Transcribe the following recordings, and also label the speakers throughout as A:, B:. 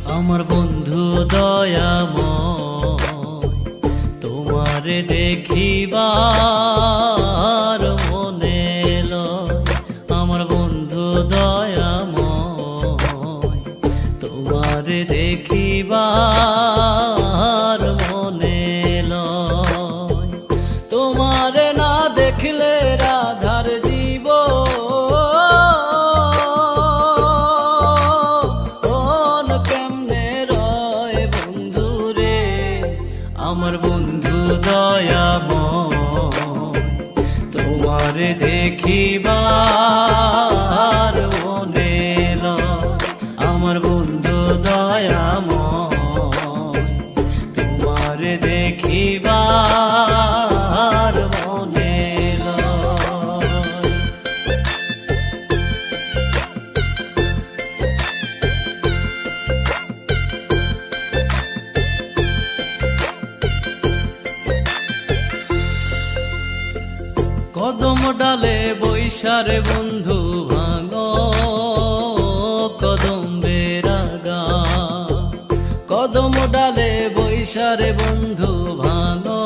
A: আমার বন্ধু দয়াময়, তোমারে দেখিবার মনে লয়। আমার বন্ধু দয়াময়, তোমারে দেখিবার মনে লয়। তোমারে না দেখলে রাধার জীব আমার বন্ধু দয়াময়, তোমারে দেখিবার মনে লয়। আমার বন্ধু দয়াময়, তোমারে দেখিবার মনে লয়। কদম ডালে বৈশারে বন্ধু ভাঙো কদম বেরাগা। কদম ডালে বৈশারে বন্ধু ভাঙো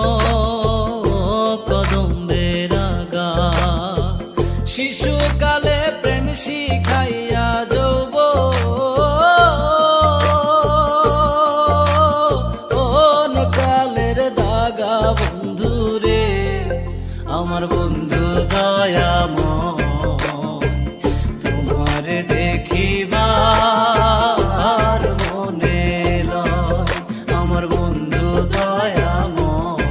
A: কদম বেরাগা। শিশুকালে প্রেম শিখাইয়া যৌবন কালের দাগা বন্ধু রে। আমার বন্ধু দয়াময়, তোমারে দেখিবার মনে লয়। আমার বন্ধু দয়াময়,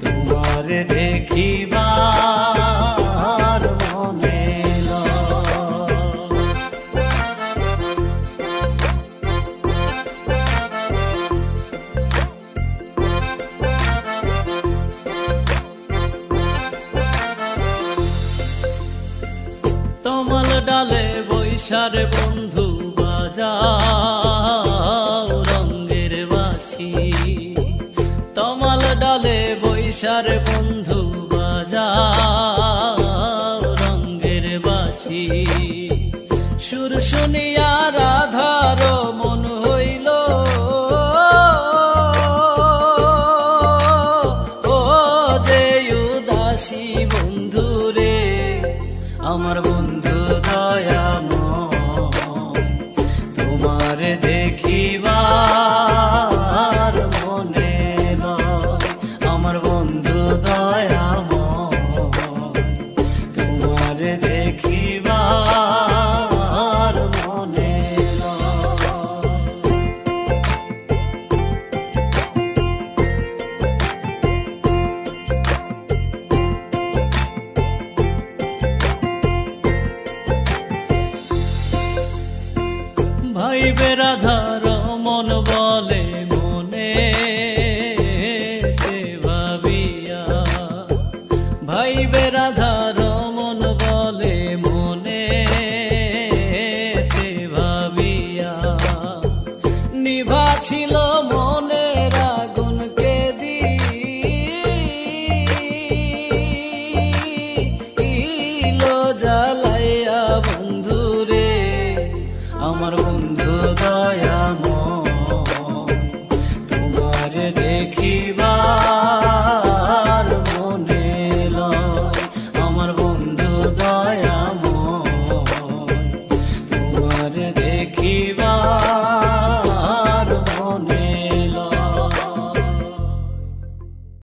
A: তোমারে দেখিবার মনে লয়। তমাল ডালে বৈশারে বন্ধু বাজাও রঙের বাঁশি। তমাল ডালে বৈশারে বন্ধু বাজাও রঙের বাঁশি। সুর শুনিয়া রাধার মন হইল ও যে উদাসী বন্ধু রে। আমার বন্ধু দয়াময়, তোমারে দেখিবার মনে লয়। আমার বন্ধু দয়াময়, তোমারে দেখিবার মনে লয়। ভাই বেরাধার মন বলে মনে ভাবিয়া। ভাই বেরাধার মন বলে মনে ভাবিয়া। নিভা ছিল মনের আগুনকে দিল জ্বালাইয়া বন্ধু রে। আমার বন্ধু দয়াময়,